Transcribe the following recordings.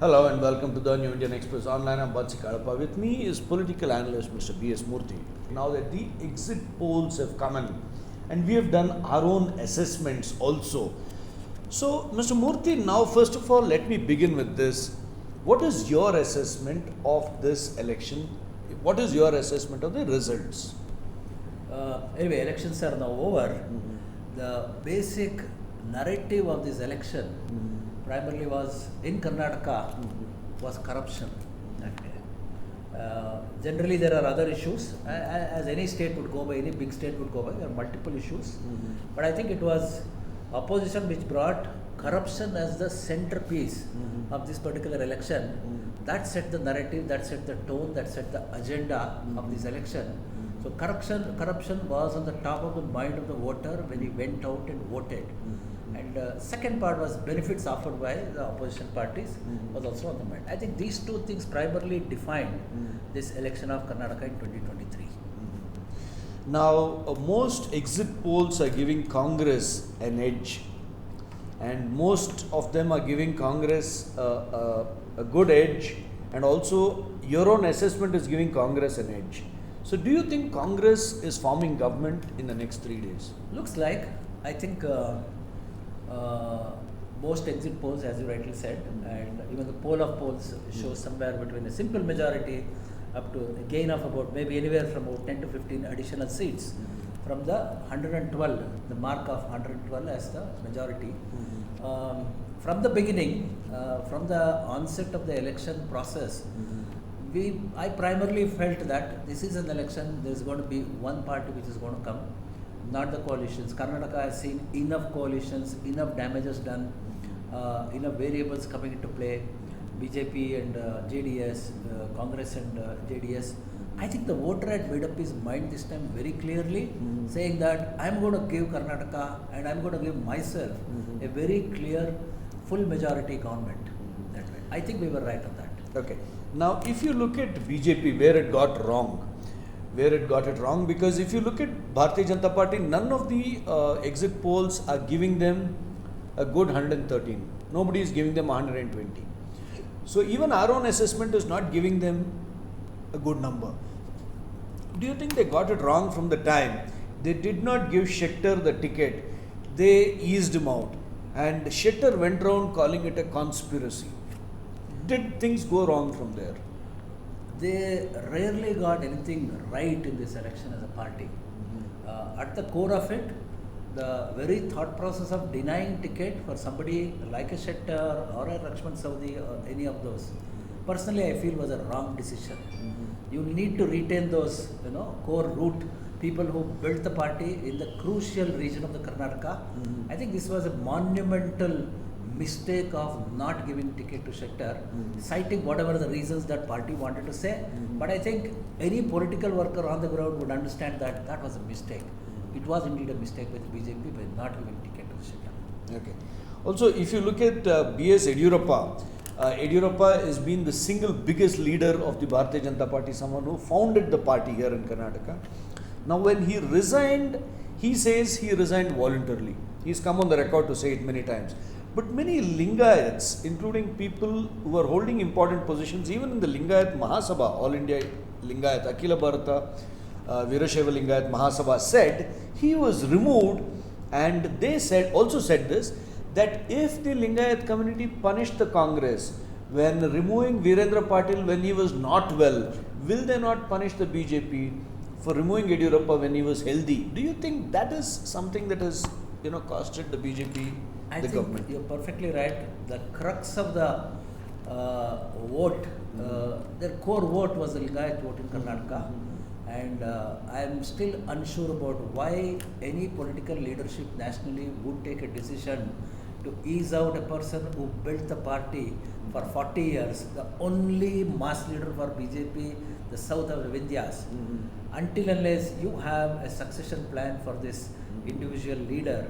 Hello and welcome to the New Indian Express Online. I'm BS Yeddyurappa. With me is Political Analyst Mr. BS Murthy. Now that the exit polls have come in and we have done our own assessments also. So, Mr. Murthy, now first of all, let me begin with this. What is your assessment of this election? What is your assessment of the results? Anyway, elections are now over. The basic narrative of this election primarily was in Karnataka was corruption. Generally, there are other issues. As any state would go by, any big state would go by, there are multiple issues. But I think it was opposition which brought corruption as the centerpiece of this particular election. That set the narrative, that set the tone, that set the agenda of this election. So corruption was on the top of the mind of the voter when he went out and voted. And second part was benefits offered by the opposition parties was also on the mind. I think these two things primarily defined this election of Karnataka in 2023. Now, most exit polls are giving Congress an edge, and most of them are giving Congress a good edge, and also your own assessment is giving Congress an edge. So, do you think Congress is forming government in the next 3 days? Looks like. I think most exit polls, as you rightly said, and even the poll of polls shows somewhere between a simple majority up to a gain of about maybe anywhere from about 10 to 15 additional seats from the 112, the mark of 112 as the majority. From the beginning, from the onset of the election process, I primarily felt that this is an election, there is going to be one party which is going to come, not the coalitions. Karnataka has seen enough coalitions, enough damages done, enough variables coming into play, BJP and JDS, Congress and JDS. I think the voter had made up his mind this time very clearly, saying that I am going to give Karnataka and I am going to give myself a very clear, full majority government. That way. I think we were right on that. Okay. Now, if you look at BJP, where it got it wrong, because if you look at Bharatiya Janata Party, none of the exit polls are giving them a good 113. Nobody is giving them 120. So, even our own assessment is not giving them a good number. Do you think they got it wrong from the time they did not give Schechter the ticket? They eased him out, and Schechter went around calling it a conspiracy. Did things go wrong from there? They rarely got anything right in this election as a party. At the core of it, the very thought process of denying ticket for somebody like a Schechter or a Lakshman Saudi or any of those, personally I feel was a wrong decision. You need to retain those core root people who built the party in the crucial region of the Karnataka. I think this was a monumental mistake of not giving ticket to Schechter, citing whatever the reasons that party wanted to say. But I think any political worker on the ground would understand that that was a mistake. It was indeed a mistake with BJP by not giving ticket to Schechter. Okay. Also, if you look at BS Yeddyurappa, Yeddyurappa has been the single biggest leader of the Bharatiya Janata Party, someone who founded the party here in Karnataka. Now, when he resigned, he says he resigned voluntarily. He's come on the record to say it many times. But many Lingayats, including people who are holding important positions, even in the Lingayat Mahasabha, All India Lingayat, Akhila Bharata, Virashaiva Lingayat Mahasabha said he was removed, and they also said this, that if the Lingayat community punished the Congress when removing Virendra Patil when he was not well, will they not punish the BJP for removing Yeddyurappa when he was healthy? Do you think that is something that has costed the BJP? I think government. You're perfectly right. The crux of the vote, their core vote was the Lingayat vote in Karnataka, and I am still unsure about why any political leadership nationally would take a decision to ease out a person who built the party for 40 years, the only mass leader for BJP, the south of the Vindhyas. Until unless you have a succession plan for this individual leader,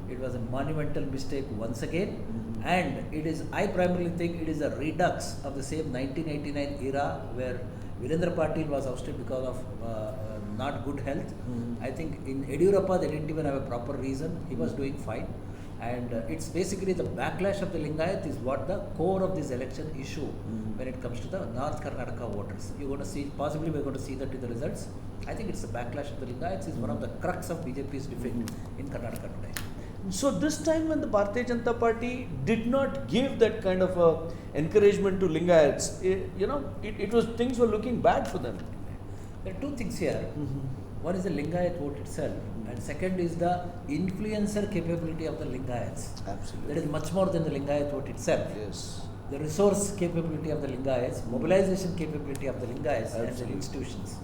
it was a monumental mistake once again, and I primarily think it is a redux of the same 1989 era where Virendra Patil was ousted because of not good health. I think in Yeddyurappa they didn't even have a proper reason. He was doing fine. And it's basically the backlash of the Lingayat is what the core of this election issue when it comes to the North Karnataka voters. You're going to see, possibly we're going to see that in the results. I think it's the backlash of the Lingayats is one of the crux of BJP's defeat in Karnataka today. So this time when the Bharatiya Janata Party did not give that kind of encouragement to Lingayats, it was, things were looking bad for them. There are two things here. One is the Lingayat vote itself, and second is the influencer capability of the Lingayats. Absolutely. That is much more than the Lingayat vote itself. Yes. The resource capability of the Lingayats, mobilization capability of the Lingayats and the institutions.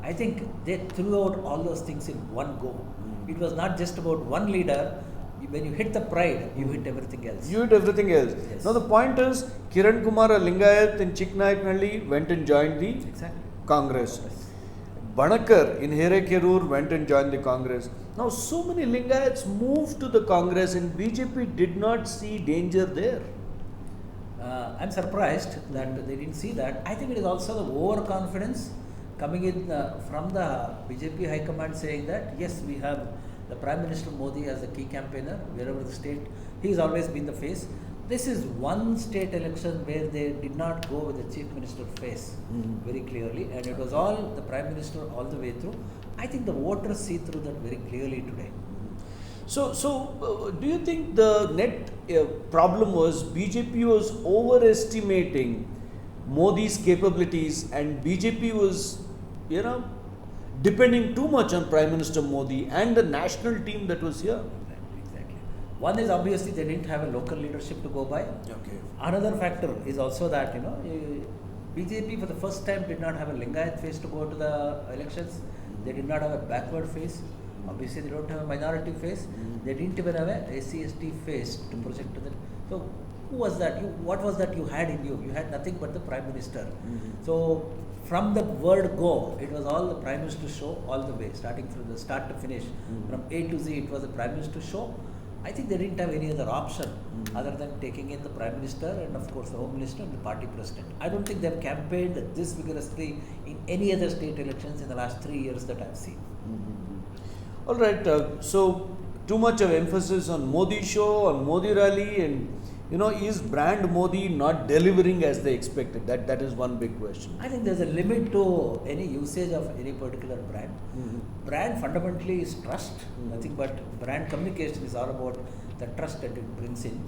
I think they threw out all those things in one go. It was not just about one leader. When you hit the pride, you hit everything else. You hit everything else. Yes. Now the point is, Kiran Kumar, a Lingayat in Chikkanayakanhalli, went and joined the Congress. Banakar in Hirekerur went and joined the Congress. Now so many Lingayats moved to the Congress and BJP did not see danger there. I'm surprised that they didn't see that. I think it is also the overconfidence coming in from the BJP High Command saying that yes, we have the Prime Minister Modi as the key campaigner, wherever the state, he has always been the face. This is one state election where they did not go with the Chief Minister face very clearly, and it was all the Prime Minister all the way through. I think the voters see through that very clearly today. So do you think the net problem was BJP was overestimating Modi's capabilities and BJP was, depending too much on Prime Minister Modi and the national team that was here? Exactly. One is obviously they didn't have a local leadership to go by. Okay. Another factor is also that, BJP for the first time did not have a Lingayat face to go to the elections. They did not have a backward face. Obviously they don't have a minority face. They didn't even have a SC/ST face to project to them. So who was that? What was that you had in you? You had nothing but the Prime Minister. So from the word go, it was all the Prime Minister's show all the way, starting from the start to finish. From A to Z, it was the Prime Minister's show. I think they didn't have any other option other than taking in the Prime Minister and of course the Home Minister and the party president. I don't think they've campaigned this vigorously in any other state elections in the last 3 years that I've seen. All right, so too much of emphasis on Modi show, on Modi rally, and is brand Modi not delivering as they expected? That is one big question. I think there's a limit to any usage of any particular brand. Brand fundamentally is trust. Nothing but brand communication is all about the trust that it brings in.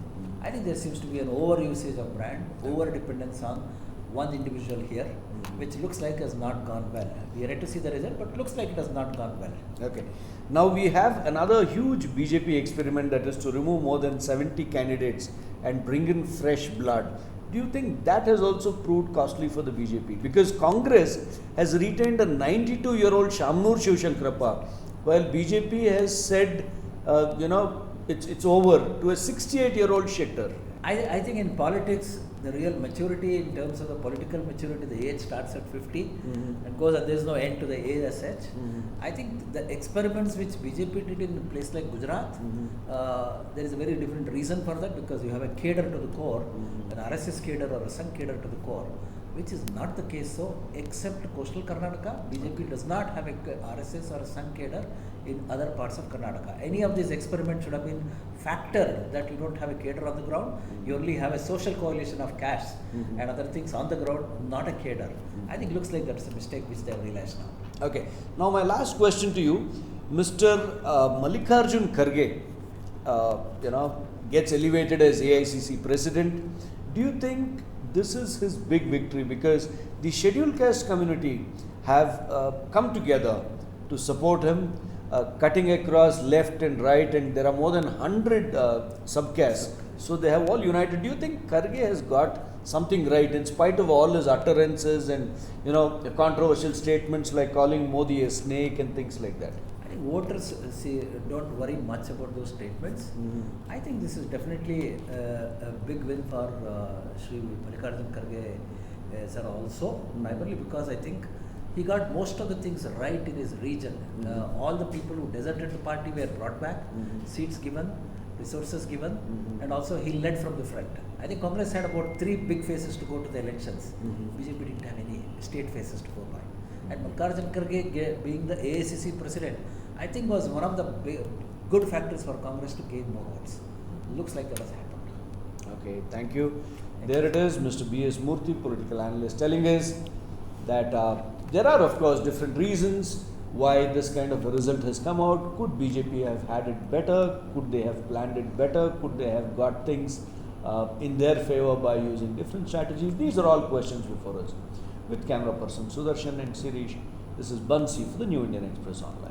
I think there seems to be an over usage of brand, over dependence on one individual here, which looks like has not gone well. We are yet to see the result, but looks like it has not gone well. Okay. Now we have another huge BJP experiment, that is to remove more than 70 candidates and bring in fresh blood. Do you think that has also proved costly for the BJP? Because Congress has retained a 92-year-old Shamnur Shivshankarappa, while BJP has said, it's over to a 68-year-old Shettar. I think in politics, the real maturity in terms of the political maturity, the age starts at 50 and goes, and there is no end to the age as such. I think the experiments which BJP did in a place like Gujarat, there is a very different reason for that, because you have a cadre to the core, an RSS cadre or a Sangh cadre to the core, which is not the case so, except coastal Karnataka. BJP does not have a RSS or a Sangh cadre in other parts of Karnataka. Any of these experiments should have been factored that you don't have a cadre on the ground, you only have a social coalition of caste and other things on the ground, not a cadre. I think it looks like that's a mistake which they have realized now. Okay. Now my last question to you, Mr. Mallikarjun Kharge, gets elevated as AICC president. Do you think this is his big victory? Because the scheduled caste community have come together to support him, cutting across left and right, and there are more than 100 subcastes. So they have all united. Do you think Kharge has got something right in spite of all his utterances and controversial statements like calling Modi a snake and things like that? I think voters don't worry much about those statements. I think this is definitely a big win for Shri Mallikarjun Kharge sir also, primarily because I think he got most of the things right in his region. All the people who deserted the party were brought back, seats given, resources given, and also he led from the front. I think Congress had about 3 big faces to go to the elections. BJP didn't have any state faces to go by. And Mallikarjun Kharge being the AICC president, I think was one of the good factors for Congress to gain more votes. looks like that has happened. Okay, thank you. There it is, Mr. BS Murthy, political analyst, telling us that there are, of course, different reasons why this kind of a result has come out. Could BJP have had it better? Could they have planned it better? Could they have got things in their favor by using different strategies? These are all questions before us. With camera person Sudarshan and Sirish, this is Bansi for the New Indian Express Online.